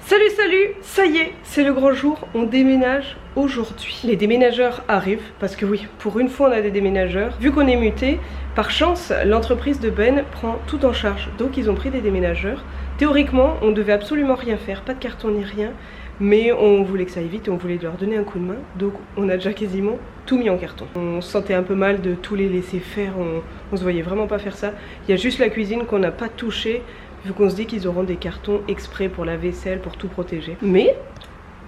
Salut, salut, ça y est, c'est le grand jour, on déménage aujourd'hui. Les déménageurs arrivent, parce que oui, pour une fois on a des déménageurs. Vu qu'on est muté, par chance, l'entreprise de Ben prend tout en charge. Donc ils ont pris des déménageurs. Théoriquement, on devait absolument rien faire, pas de carton ni rien. Mais on voulait que ça aille vite et on voulait leur donner un coup de main. Donc on a déjà quasiment tout mis en carton. On se sentait un peu mal de tout les laisser faire, on se voyait vraiment pas faire ça. Il y a juste la cuisine qu'on n'a pas touchée, vu qu'on se dit qu'ils auront des cartons exprès pour la vaisselle, pour tout protéger. Mais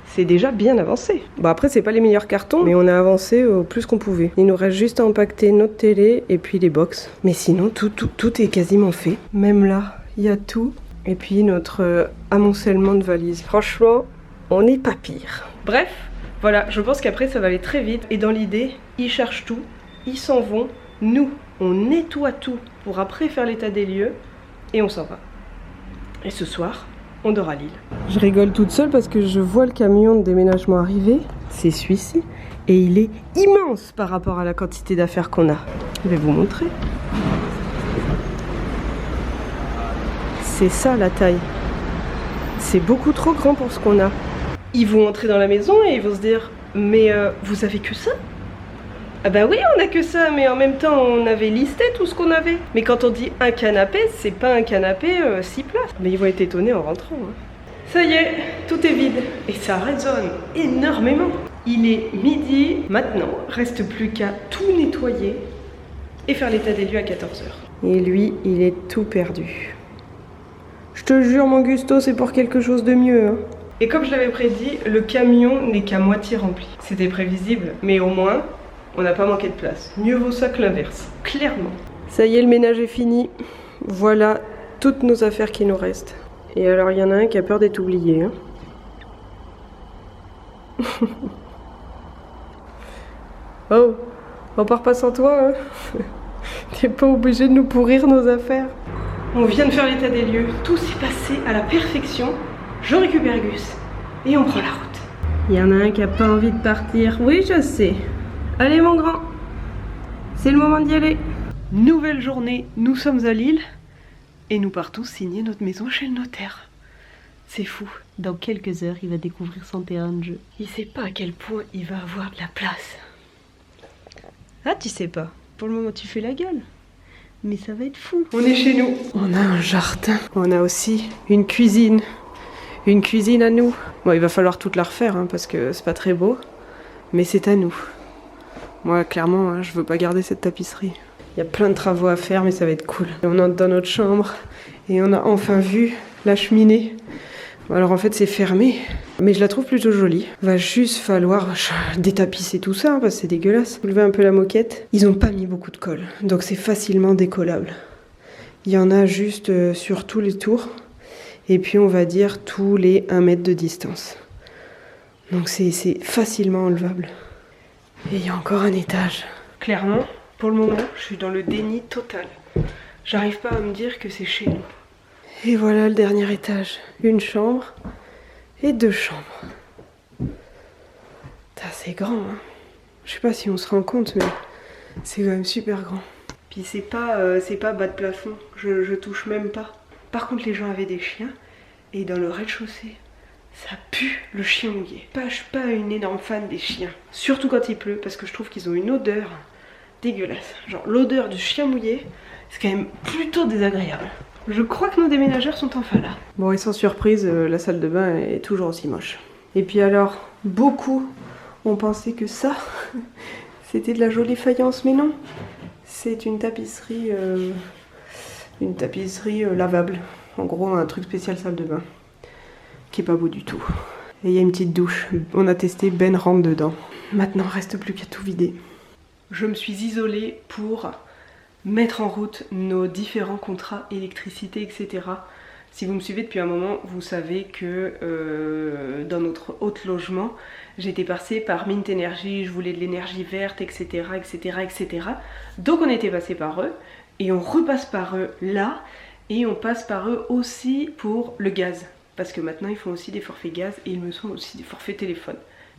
c'est déjà bien avancé. Bon après c'est pas les meilleurs cartons, mais on a avancé au plus qu'on pouvait. Il nous reste juste à empaqueter notre télé et puis les box. Mais sinon tout est quasiment fait. Même là, il y a tout. Et puis notre amoncellement de valises. Franchement, on n'est pas pire. Bref, voilà, je pense qu'après ça va aller très vite. Et dans l'idée, ils cherchent tout, ils s'en vont. Nous, on nettoie tout pour après faire l'état des lieux. Et on s'en va. Et ce soir, on dort à Lille. Je rigole toute seule parce que je vois le camion de déménagement arriver. C'est celui-ci. Et il est immense par rapport à la quantité d'affaires qu'on a. Je vais vous montrer. C'est ça la taille. C'est beaucoup trop grand pour ce qu'on a. Ils vont entrer dans la maison et ils vont se dire « Mais vous avez que ça ?» Ah bah oui, on a que ça, mais en même temps, on avait listé tout ce qu'on avait. Mais quand on dit un canapé, c'est pas un canapé 6 places. Mais ils vont être étonnés en rentrant. Hein. Ça y est, tout est vide. Et ça résonne énormément. Il est midi. Maintenant, reste plus qu'à tout nettoyer et faire l'état des lieux à 14h. Et lui, il est tout perdu. Je te jure, mon Gusto, c'est pour quelque chose de mieux. Hein. Et comme je l'avais prédit, le camion n'est qu'à moitié rempli. C'était prévisible, mais au moins... on n'a pas manqué de place. Mieux vaut ça que l'inverse. Clairement. Ça y est, le ménage est fini. Voilà toutes nos affaires qui nous restent. Et alors, il y en a un qui a peur d'être oublié. Hein. Oh, on part pas sans toi. Hein. T'es pas obligé de nous pourrir nos affaires. On vient de faire l'état des lieux. Tout s'est passé à la perfection. Je récupère Gus. Et on prend la route. Il y en a un qui a pas envie de partir. Oui, je sais. Allez mon grand, c'est le moment d'y aller. Nouvelle journée, nous sommes à Lille et nous partons signer notre maison chez le notaire. C'est fou. Dans quelques heures, il va découvrir son terrain de jeu. Il sait pas à quel point il va avoir de la place. Ah, tu sais pas. Pour le moment, tu fais la gueule. Mais ça va être fou. On est chez nous. On a un jardin. On a aussi une cuisine. Une cuisine à nous. Bon, il va falloir toute la refaire hein, parce que c'est pas très beau. Mais c'est à nous. Moi, clairement, hein, je veux pas garder cette tapisserie. Il y a plein de travaux à faire, mais ça va être cool. On entre dans notre chambre et on a enfin vu la cheminée. Alors en fait, c'est fermé, mais je la trouve plutôt jolie. Va juste falloir détapisser tout ça, hein, parce que c'est dégueulasse. Soulever un peu la moquette. Ils ont pas mis beaucoup de colle, donc c'est facilement décollable. Il y en a juste sur tous les tours, et puis on va dire tous les 1 mètre de distance. Donc c'est facilement enlevable. Et il y a encore un étage. Clairement, pour le moment, je suis dans le déni total. J'arrive pas à me dire que c'est chez nous. Et voilà le dernier étage. Une chambre et 2 chambres. C'est grand, hein. Je sais pas si on se rend compte, mais c'est quand même super grand. Puis c'est pas bas de plafond. Je touche même pas. Par contre, les gens avaient des chiens. Et dans le rez-de-chaussée, ça pue le chien mouillé. Je suis pas une énorme fan des chiens. Surtout quand il pleut, parce que je trouve qu'ils ont une odeur dégueulasse. Genre l'odeur du chien mouillé, c'est quand même plutôt désagréable. Je crois que nos déménageurs sont enfin là. Bon et sans surprise, la salle de bain est toujours aussi moche. Et puis alors, beaucoup ont pensé que ça, c'était de la jolie faïence, mais non. C'est une tapisserie lavable. En gros, un truc spécial salle de bain. Qui est pas beau du tout. Et il y a une petite douche. On a testé, Ben rentre dedans. Maintenant, reste plus qu'à tout vider. Je me suis isolée pour mettre en route nos différents contrats électricité, etc. Si vous me suivez depuis un moment, vous savez que dans notre hôte logement, j'étais passée par Mint Energy, je voulais de l'énergie verte, etc., etc., etc. Donc on était passé par eux, et on repasse par eux là, et on passe par eux aussi pour le gaz. Parce que maintenant ils font aussi des forfaits gaz et ils me font aussi des forfaits téléphone.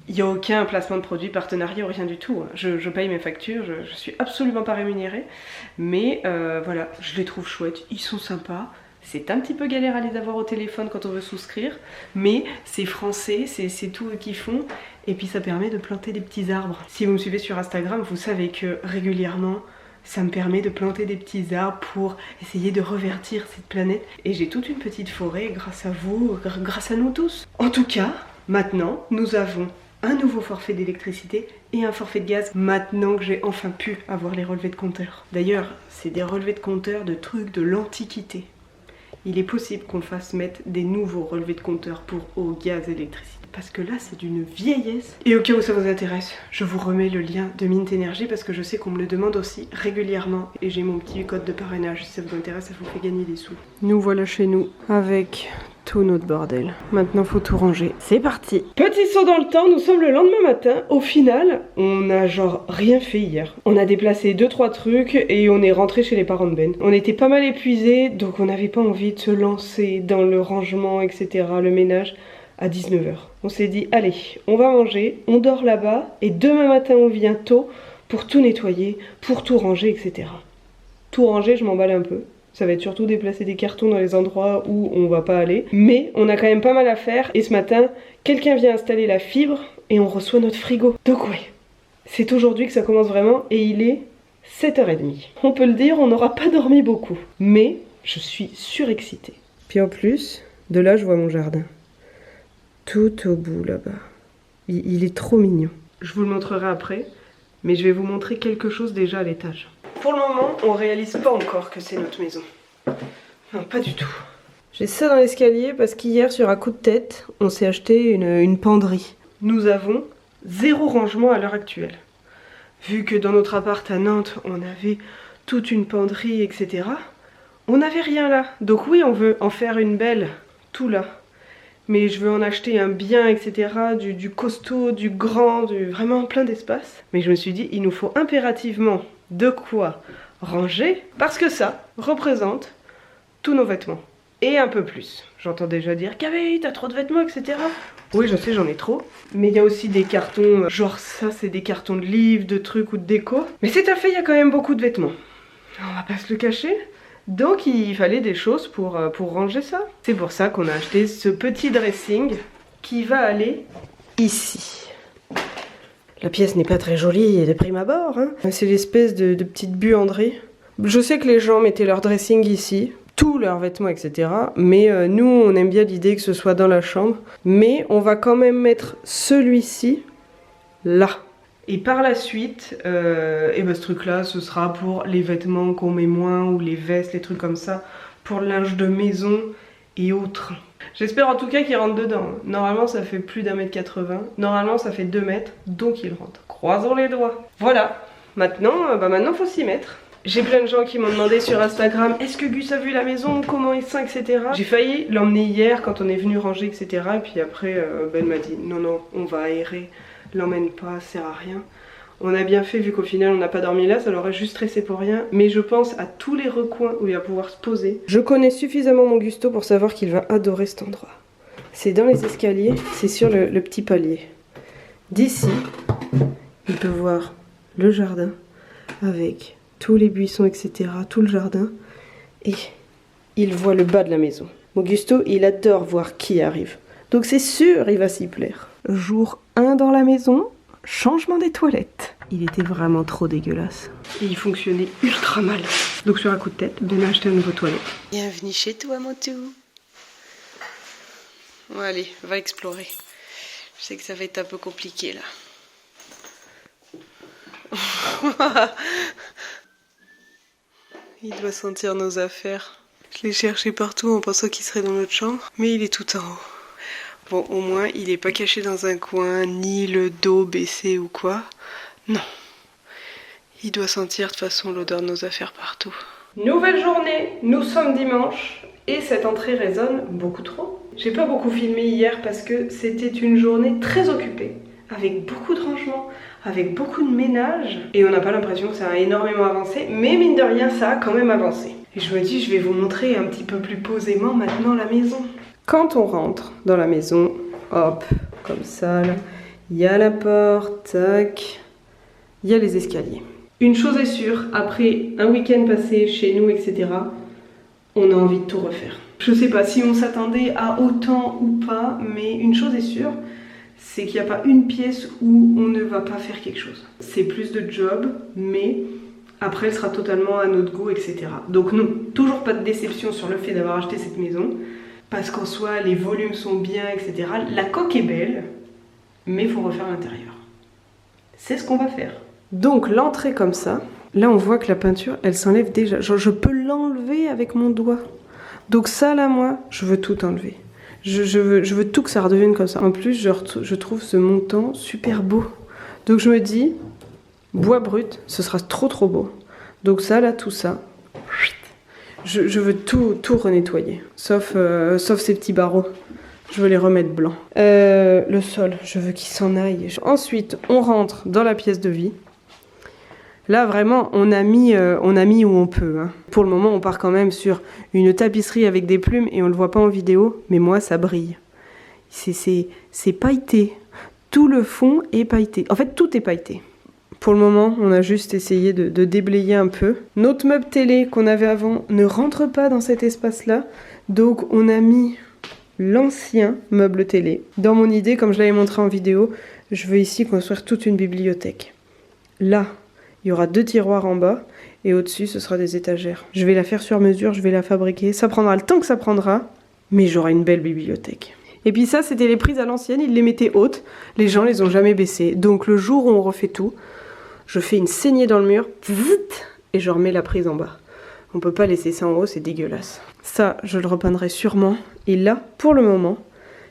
Il n'y a aucun placement de produit, partenariat ou rien du tout. Je paye mes factures, je suis absolument pas rémunérée. Mais voilà, je les trouve chouettes, ils sont sympas. C'est un petit peu galère à les avoir au téléphone quand on veut souscrire, mais c'est français, c'est tout eux qui font, et puis ça permet de planter des petits arbres. Si vous me suivez sur Instagram, vous savez que régulièrement, ça me permet de planter des petits arbres pour essayer de revertir cette planète. Et j'ai toute une petite forêt grâce à vous, grâce à nous tous. En tout cas, maintenant, nous avons un nouveau forfait d'électricité et un forfait de gaz maintenant que j'ai enfin pu avoir les relevés de compteur. D'ailleurs, c'est des relevés de compteur de trucs de l'Antiquité. Il est possible qu'on fasse mettre des nouveaux relevés de compteur pour eau, gaz, électricité. Parce que là, c'est d'une vieillesse. Et au cas où ça vous intéresse, je vous remets le lien de Mint Energy parce que je sais qu'on me le demande aussi régulièrement. Et j'ai mon petit code de parrainage. Si ça vous intéresse, ça vous fait gagner des sous. Nous voilà chez nous avec tout notre bordel. Maintenant, faut tout ranger. C'est parti. Petit saut dans le temps, nous sommes le lendemain matin. Au final, on a genre rien fait hier. On a déplacé 2-3 trucs et on est rentré chez les parents de Ben. On était pas mal épuisés, donc on n'avait pas envie de se lancer dans le rangement, etc., le ménage à 19 h. On s'est dit, allez, on va manger, on dort là-bas et demain matin on vient tôt pour tout nettoyer, pour tout ranger, etc. Tout ranger, je m'emballe un peu. Ça va être surtout déplacer des cartons dans les endroits où on va pas aller. Mais on a quand même pas mal à faire. Et ce matin, quelqu'un vient installer la fibre et on reçoit notre frigo. Donc ouais, c'est aujourd'hui que ça commence vraiment et il est 7h30. On peut le dire, on n'aura pas dormi beaucoup. Mais je suis surexcitée. Puis en plus, de là je vois mon jardin. Tout au bout là-bas. Il est trop mignon. Je vous le montrerai après, mais je vais vous montrer quelque chose déjà à l'étage. Pour le moment, on réalise pas encore que c'est notre maison. Non, pas du tout. J'ai ça dans l'escalier parce qu'hier, sur un coup de tête, on s'est acheté une penderie. Nous avons 0 rangement à l'heure actuelle. Vu que dans notre appart à Nantes, on avait toute une penderie, etc., on n'avait rien là. Donc oui, on veut en faire une belle, tout là. Mais je veux en acheter un bien, etc., du costaud, du grand, vraiment plein d'espace. Mais je me suis dit, il nous faut impérativement de quoi ranger, parce que ça représente tous nos vêtements. Et un peu plus. J'entends déjà dire, Camille, t'as trop de vêtements, etc. Oui, je sais, j'en ai trop. Mais il y a aussi des cartons, genre ça, c'est des cartons de livres, de trucs ou de déco. Mais c'est à fait, il y a quand même beaucoup de vêtements. On va pas se le cacher. Donc il fallait des choses pour ranger ça. C'est pour ça qu'on a acheté ce petit dressing qui va aller ici. La pièce n'est pas très jolie de prime abord, hein. C'est l'espèce de petite buanderie. Je sais que les gens mettaient leur dressing ici, tous leurs vêtements, etc. Mais nous, on aime bien l'idée que ce soit dans la chambre. Mais on va quand même mettre celui-ci là. Et par la suite, et ben ce truc-là, ce sera pour les vêtements qu'on met moins, ou les vestes, les trucs comme ça, pour le linge de maison et autres. J'espère en tout cas qu'il rentre dedans. Normalement, ça fait plus d'1m80. Normalement, ça fait 2 mètres, donc il rentre. Croisons les doigts. Voilà. Maintenant, maintenant, faut s'y mettre. J'ai plein de gens qui m'ont demandé sur Instagram, est-ce que Gus a vu la maison, comment il sent, etc. J'ai failli l'emmener hier quand on est venu ranger, etc. Et puis après, Ben m'a dit, non, on va aérer. L'emmène pas, ça sert à rien. On a bien fait vu qu'au final on n'a pas dormi là, ça l'aurait juste stressé pour rien. Mais je pense à tous les recoins où il va pouvoir se poser. Je connais suffisamment mon Gusto pour savoir qu'il va adorer cet endroit. C'est dans les escaliers, c'est sur le petit palier. D'ici, il peut voir le jardin avec tous les buissons, etc. Tout le jardin. Et il voit le bas de la maison. Mon Gusto, il adore voir qui arrive. Donc c'est sûr, il va s'y plaire. Jour 1 dans la maison, changement des toilettes. Il était vraiment trop dégueulasse. Et il fonctionnait ultra mal. Donc sur un coup de tête, Ben a acheté un nouveau toilette. Bienvenue chez toi, mon tout. Bon, allez, va explorer. Je sais que ça va être un peu compliqué là. Il doit sentir nos affaires. Je l'ai cherché partout en pensant qu'il serait dans notre chambre, mais il est tout en haut. Bon, au moins, il n'est pas caché dans un coin, ni le dos baissé ou quoi. Non. Il doit sentir de toute façon l'odeur de nos affaires partout. Nouvelle journée, nous sommes dimanche et cette entrée résonne beaucoup trop. J'ai pas beaucoup filmé hier parce que c'était une journée très occupée, avec beaucoup de rangements, avec beaucoup de ménage. Et on n'a pas l'impression que ça a énormément avancé, mais mine de rien, ça a quand même avancé. Et je me dis, je vais vous montrer un petit peu plus posément maintenant la maison. Quand on rentre dans la maison, hop, comme ça, là, il y a la porte, tac, il y a les escaliers. Une chose est sûre, après un week-end passé chez nous, etc., on a envie de tout refaire. Je sais pas si on s'attendait à autant ou pas, mais une chose est sûre, c'est qu'il n'y a pas une pièce où on ne va pas faire quelque chose. C'est plus de job, mais après elle sera totalement à notre goût, etc. Donc non, toujours pas de déception sur le fait d'avoir acheté cette maison, parce qu'en soi les volumes sont bien, etc. La coque est belle, mais il faut refaire l'intérieur. C'est ce qu'on va faire. Donc l'entrée comme ça, là on voit que la peinture elle s'enlève déjà. Genre je peux l'enlever avec mon doigt. Donc ça là moi, je veux tout enlever. Je veux tout que ça redevienne comme ça. En plus je trouve ce montant super beau. Donc je me dis, bois brut, ce sera trop beau. Donc ça là, tout ça, je veux tout renettoyer. Sauf ces petits barreaux. Je veux les remettre blancs. Le sol, je veux qu'il s'en aille. Ensuite, on rentre dans la pièce de vie. Là, vraiment, on a mis où on peut. Hein. Pour le moment, on part quand même sur une tapisserie avec des plumes et on le voit pas en vidéo, mais moi, ça brille. C'est pailleté. Tout le fond est pailleté. En fait, tout est pailleté. Pour le moment, on a juste essayé de déblayer un peu. Notre meuble télé qu'on avait avant ne rentre pas dans cet espace-là. Donc, on a mis l'ancien meuble télé. Dans mon idée, comme je l'avais montré en vidéo, je veux ici construire toute une bibliothèque. Là, il y aura 2 tiroirs en bas et au-dessus, ce sera des étagères. Je vais la faire sur mesure, je vais la fabriquer. Ça prendra le temps que ça prendra, mais j'aurai une belle bibliothèque. Et puis ça, c'était les prises à l'ancienne, ils les mettaient hautes. Les gens les ont jamais baissées. Donc le jour où on refait tout, je fais une saignée dans le mur et je remets la prise en bas. On peut pas laisser ça en haut, c'est dégueulasse. Ça, je le repeindrai sûrement. Et là, pour le moment,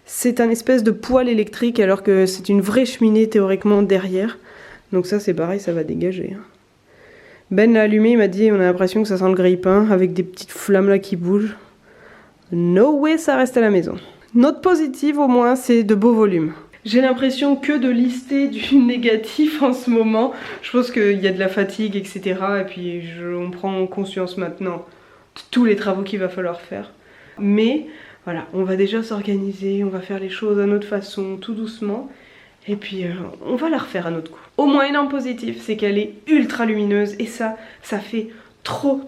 c'est un espèce de poêle électrique alors que c'est une vraie cheminée théoriquement derrière. Donc ça, c'est pareil, ça va dégager. Ben l'a allumé, il m'a dit, on a l'impression que ça sent le grille-pain avec des petites flammes là qui bougent. No way, ça reste à la maison. Note positive au moins, c'est de beaux volumes. J'ai l'impression que de lister du négatif en ce moment. Je pense qu'il y a de la fatigue, etc. Et puis on prend conscience maintenant de tous les travaux qu'il va falloir faire. Mais voilà, on va déjà s'organiser, on va faire les choses à notre façon, tout doucement. Et puis on va la refaire à notre goût. Au moins une en positif, c'est qu'elle est ultra lumineuse. Et ça fait trop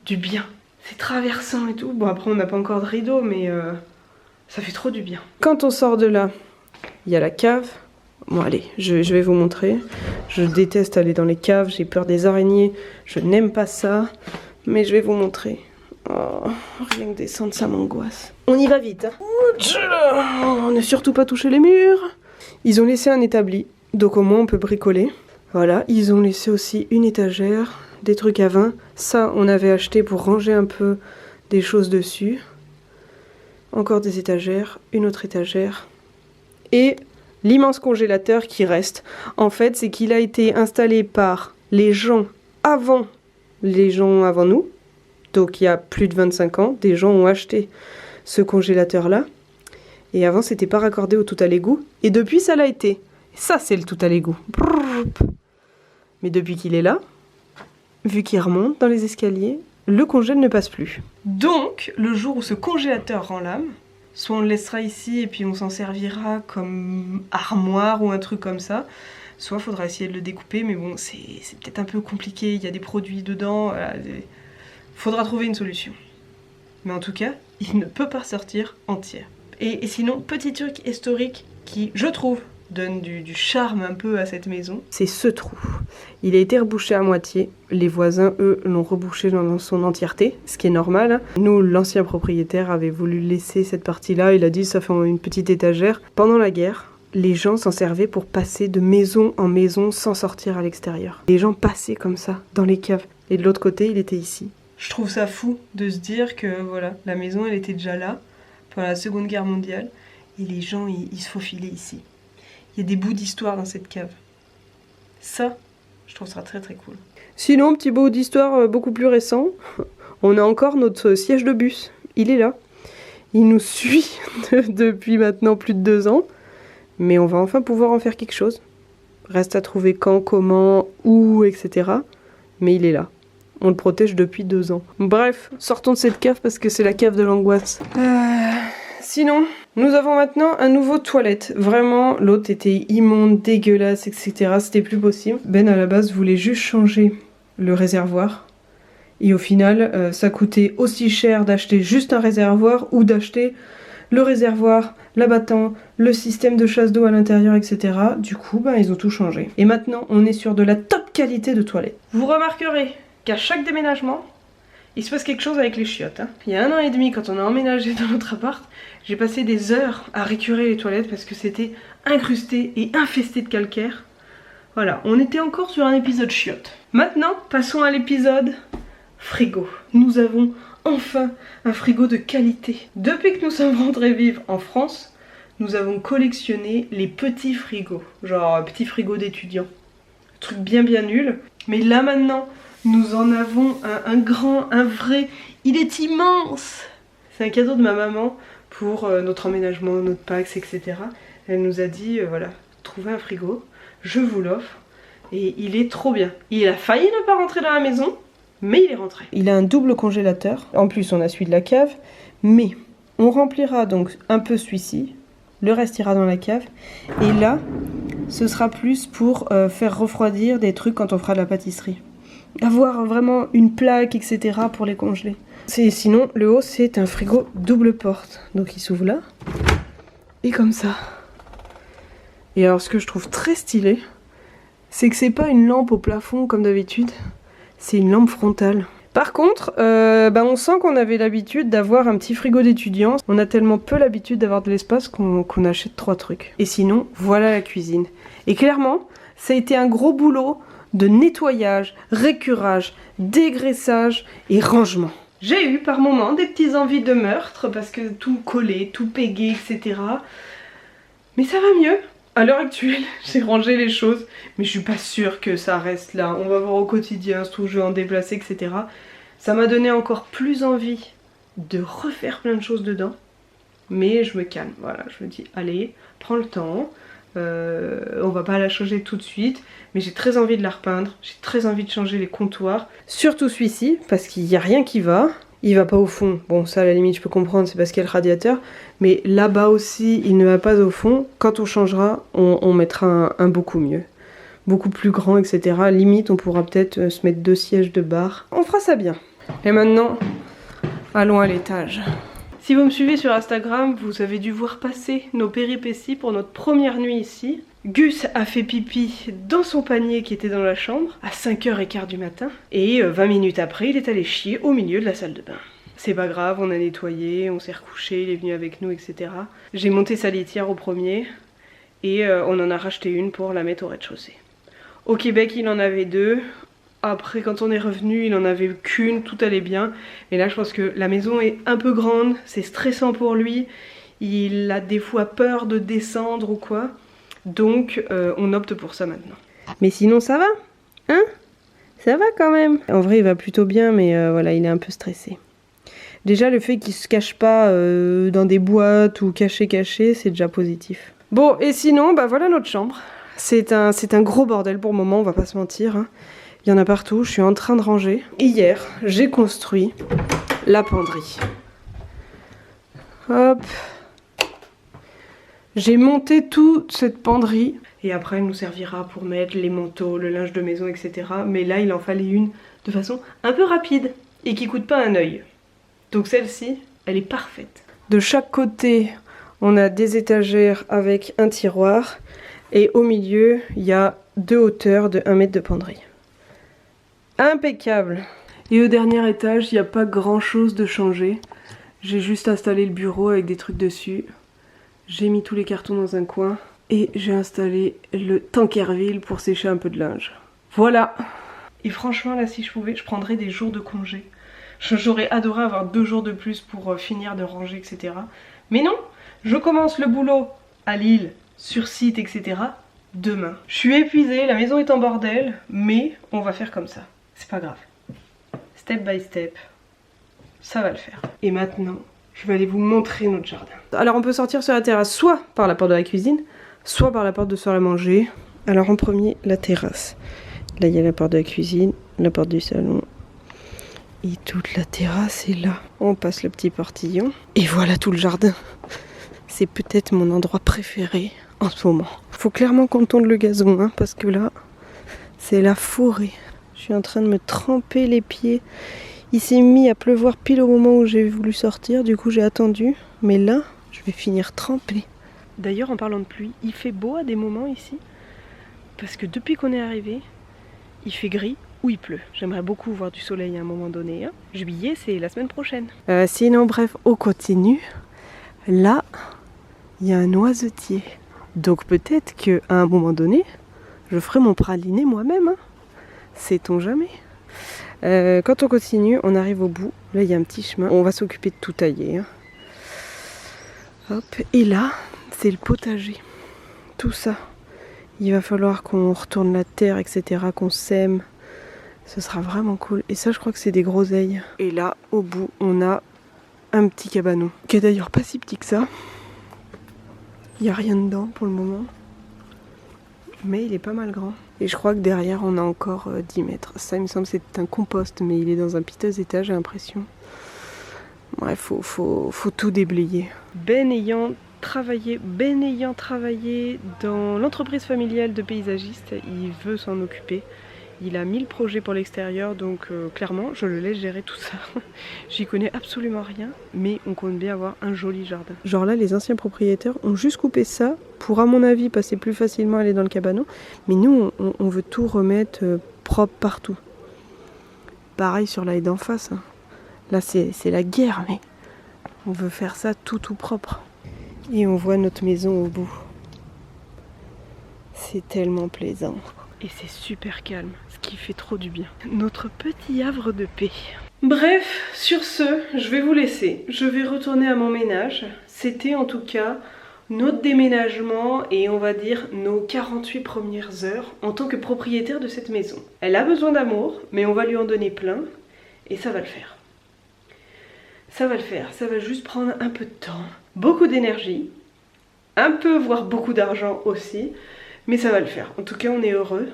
du bien. C'est traversant et tout. Bon après on n'a pas encore de rideau, mais ça fait trop du bien. Quand on sort de là, il y a la cave. Bon allez, je vais vous montrer. Je déteste aller dans les caves, j'ai peur des araignées. Je n'aime pas ça. Mais je vais vous montrer. Oh, rien que descendre, ça m'angoisse. On y va vite. Hein. On ne surtout pas toucher les murs. Ils ont laissé un établi, donc au moins on peut bricoler. Voilà, ils ont laissé aussi une étagère, des trucs à vin. Ça, on avait acheté pour ranger un peu des choses dessus. Encore des étagères, une autre étagère. Et l'immense congélateur qui reste. En fait, c'est qu'il a été installé par les gens avant nous. Donc il y a plus de 25 ans, des gens ont acheté ce congélateur-là. Et avant, c'était pas raccordé au tout à l'égout. Et depuis, ça l'a été. Ça, c'est le tout à l'égout. Mais depuis qu'il est là, vu qu'il remonte dans les escaliers, le congèle ne passe plus. Donc, le jour où ce congélateur rend l'âme, soit on le laissera ici et puis on s'en servira comme armoire ou un truc comme ça, soit il faudra essayer de le découper, mais bon, c'est peut-être un peu compliqué, il y a des produits dedans, voilà, faudra trouver une solution. Mais en tout cas, il ne peut pas sortir entier. Et sinon, petit truc historique qui, je trouve, donne du charme un peu à cette maison, c'est ce trou. Il a été rebouché à moitié. Les voisins, eux, l'ont rebouché dans son entièreté, ce qui est normal. Hein. Nous, l'ancien propriétaire avait voulu laisser cette partie-là. Il a dit ça fait une petite étagère. Pendant la guerre, les gens s'en servaient pour passer de maison en maison sans sortir à l'extérieur. Les gens passaient comme ça, dans les caves. Et de l'autre côté, il était ici. Je trouve ça fou de se dire que voilà, la maison, elle était déjà là pendant la Seconde Guerre mondiale. Et les gens, ils se faufilaient ici. Il y a des bouts d'histoire dans cette cave. Ça, je trouve ça très cool. Sinon, petit bout d'histoire beaucoup plus récent, on a encore notre siège de bus. Il est là. Il nous suit depuis maintenant plus de 2 ans. Mais on va enfin pouvoir en faire quelque chose. Reste à trouver quand, comment, où, etc. Mais il est là. On le protège depuis 2 ans. Bref, sortons de cette cave parce que c'est la cave de l'angoisse. Sinon, nous avons maintenant un nouveau toilette. Vraiment, l'autre était immonde, dégueulasse, etc. C'était plus possible. Ben, à la base, voulait juste changer le réservoir. Et au final, ça coûtait aussi cher d'acheter juste un réservoir ou d'acheter le réservoir, l'abattant, le système de chasse d'eau à l'intérieur, etc. Du coup, ils ont tout changé. Et maintenant, on est sur de la top qualité de toilettes. Vous remarquerez qu'à chaque déménagement, il se passe quelque chose avec les chiottes. Il y a 1 an et demi, quand on a emménagé dans notre appart, j'ai passé des heures à récurer les toilettes parce que c'était incrusté et infesté de calcaire. Voilà, on était encore sur un épisode chiottes. Maintenant, passons à l'épisode frigo. Nous avons enfin un frigo de qualité. Depuis que nous sommes rentrés vivre en France, nous avons collectionné les petits frigos. Genre petits frigos d'étudiants. Truc bien nul. Mais là maintenant, nous en avons un grand, un vrai. Il est immense. C'est un cadeau de ma maman pour notre emménagement, notre Pax, etc. Elle nous a dit, voilà, trouvez un frigo, je vous l'offre. Et il est trop bien. Il a failli ne pas rentrer dans la maison, mais il est rentré. Il a un double congélateur. En plus, on a celui de la cave. Mais on remplira donc un peu celui-ci. Le reste ira dans la cave. Et là, ce sera plus pour faire refroidir des trucs quand on fera de la pâtisserie. Avoir vraiment une plaque, etc. pour les congeler. Sinon, le haut, c'est un frigo double porte. Donc il s'ouvre là. Et comme ça. Et alors, ce que je trouve très stylé, c'est que c'est pas une lampe au plafond comme d'habitude. C'est une lampe frontale. Par contre, on sent qu'on avait l'habitude d'avoir un petit frigo d'étudiant. On a tellement peu l'habitude d'avoir de l'espace qu'on achète 3 trucs. Et sinon, voilà la cuisine. Et clairement, ça a été un gros boulot de nettoyage, récurage, dégraissage et rangement. J'ai eu par moments des petites envies de meurtre parce que tout collé, tout pégué, etc. Mais ça va mieux. À l'heure actuelle, j'ai rangé les choses, mais je suis pas sûre que ça reste là. On va voir au quotidien, surtout je vais en déplacer, etc. Ça m'a donné encore plus envie de refaire plein de choses dedans. Mais je me calme, voilà, je me dis, allez, prends le temps. On va pas la changer tout de suite, mais j'ai très envie de la repeindre. J'ai très envie de changer les comptoirs. Surtout celui-ci, parce qu'il n'y a rien qui va. Il va pas au fond, bon ça à la limite je peux comprendre, c'est parce qu'il y a le radiateur. Mais là-bas aussi, il ne va pas au fond. Quand on changera, on mettra un beaucoup mieux. Beaucoup plus grand, etc. Limite, on pourra peut-être se mettre 2 sièges de bar. On fera ça bien. Et maintenant, allons à l'étage. Si vous me suivez sur Instagram, vous avez dû voir passer nos péripéties pour notre première nuit ici. Gus a fait pipi dans son panier qui était dans la chambre à 5h15 du matin. Et 20 minutes après, il est allé chier au milieu de la salle de bain. C'est pas grave, on a nettoyé, on s'est recouché, il est venu avec nous, etc. J'ai monté sa litière au premier et on en a racheté une pour la mettre au rez-de-chaussée. Au Québec, il en avait 2. Après, quand on est revenu, il en avait qu'une, tout allait bien. Mais là, je pense que la maison est un peu grande, c'est stressant pour lui. Il a des fois peur de descendre ou quoi. Donc, on opte pour ça maintenant. Mais sinon, ça va, hein? Ça va quand même. En vrai, il va plutôt bien, mais voilà, il est un peu stressé. Déjà, le fait qu'il se cache pas dans des boîtes ou caché, c'est déjà positif. Bon, et sinon, voilà notre chambre. C'est un gros bordel pour le moment, on va pas se mentir, hein. Il y en a partout, je suis en train de ranger. Hier, j'ai construit la penderie. Hop. J'ai monté toute cette penderie. Et après, elle nous servira pour mettre les manteaux, le linge de maison, etc. Mais là, il en fallait une de façon un peu rapide et qui coûte pas un œil. Donc celle-ci, elle est parfaite. De chaque côté, on a des étagères avec un tiroir. Et au milieu, il y a 2 hauteurs de 1 mètre de penderie. Impeccable. Et au dernier étage, il n'y a pas grand chose de changé. J'ai juste installé le bureau avec des trucs dessus. J'ai mis tous les cartons dans un coin. Et j'ai installé le Tankerville pour sécher un peu de linge. Voilà. Et franchement, là, si je pouvais, je prendrais des jours de congé. J'aurais adoré avoir 2 jours de plus pour finir de ranger, etc. Mais non, je commence le boulot à Lille, sur site, etc. demain. Je suis épuisée, la maison est en bordel, mais on va faire comme ça. C'est pas grave. Step by step, ça va le faire. Et maintenant, je vais aller vous montrer notre jardin. Alors on peut sortir sur la terrasse soit par la porte de la cuisine, soit par la porte de salle à manger. Alors en premier, la terrasse. Là il y a la porte de la cuisine, la porte du salon. Et toute la terrasse est là. On passe le petit portillon. Et voilà tout le jardin. C'est peut-être mon endroit préféré en ce moment. Faut clairement qu'on tourne le gazon, hein, parce que là, c'est la forêt. Je suis en train de me tremper les pieds. Il s'est mis à pleuvoir pile au moment où j'ai voulu sortir, du coup j'ai attendu. Mais là, je vais finir trempée. D'ailleurs, en parlant de pluie, il fait beau à des moments ici. Parce que depuis qu'on est arrivé, il fait gris ou il pleut. J'aimerais beaucoup voir du soleil à un moment donné. Hein. Juillet, c'est la semaine prochaine. Sinon, bref, on continue. Là, il y a un noisetier. Donc peut-être qu'à un moment donné, je ferai mon praliné moi-même. Hein. Sait-on jamais. Quand on continue, on arrive au bout. Là, il y a un petit chemin. On va s'occuper de tout tailler. Hein. Hop. Et là, c'est le potager. Tout ça. Il va falloir qu'on retourne la terre, etc., qu'on sème. Ce sera vraiment cool. Et ça, je crois que c'est des groseilles. Et là, au bout, on a un petit cabanon. Qui est d'ailleurs pas si petit que ça. Il n'y a rien dedans pour le moment. Mais il est pas mal grand. Et je crois que derrière, on a encore 10 mètres. Ça, il me semble, c'est un compost, mais il est dans un piteux état, j'ai l'impression. Bref, faut tout déblayer. Ben ayant travaillé dans l'entreprise familiale de paysagiste, il veut s'en occuper. Il a 1000 projets pour l'extérieur, donc clairement, je le laisse gérer tout ça. J'y connais absolument rien, mais on compte bien avoir un joli jardin. Genre là, les anciens propriétaires ont juste coupé ça pour, à mon avis, passer plus facilement à aller dans le cabanon. Mais nous, on veut tout remettre propre partout. Pareil sur la haie d'en face. Hein. Là, c'est la guerre, mais on veut faire ça tout propre. Et on voit notre maison au bout. C'est tellement plaisant. Et c'est super calme, ce qui fait trop du bien. Notre petit havre de paix. Bref, sur ce, je vais vous laisser. Je vais retourner à mon ménage. C'était en tout cas notre déménagement et on va dire nos 48 premières heures en tant que propriétaire de cette maison. Elle a besoin d'amour, mais on va lui en donner plein et ça va le faire. Ça va le faire, ça va juste prendre un peu de temps, beaucoup d'énergie, un peu, voire beaucoup d'argent aussi. Mais ça va le faire. En tout cas, on est heureux.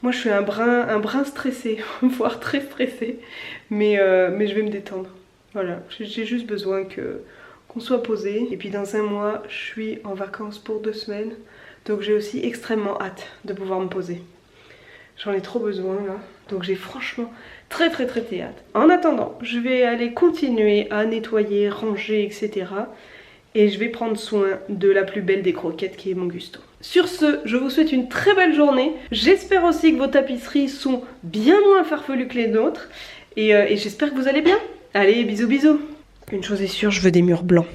Moi, je suis un brin stressé, voire très stressé. Mais je vais me détendre. Voilà, j'ai juste besoin qu'on soit posé. Et puis dans un mois, je suis en vacances pour 2 semaines. Donc j'ai aussi extrêmement hâte de pouvoir me poser. J'en ai trop besoin là. Donc j'ai franchement très hâte. En attendant, je vais aller continuer à nettoyer, ranger, etc. Et je vais prendre soin de la plus belle des croquettes qui est mon Gusto. Sur ce, je vous souhaite une très belle journée. J'espère aussi que vos tapisseries sont bien moins farfelues que les nôtres. Et j'espère que vous allez bien. Allez, bisous. Une chose est sûre, je veux des murs blancs.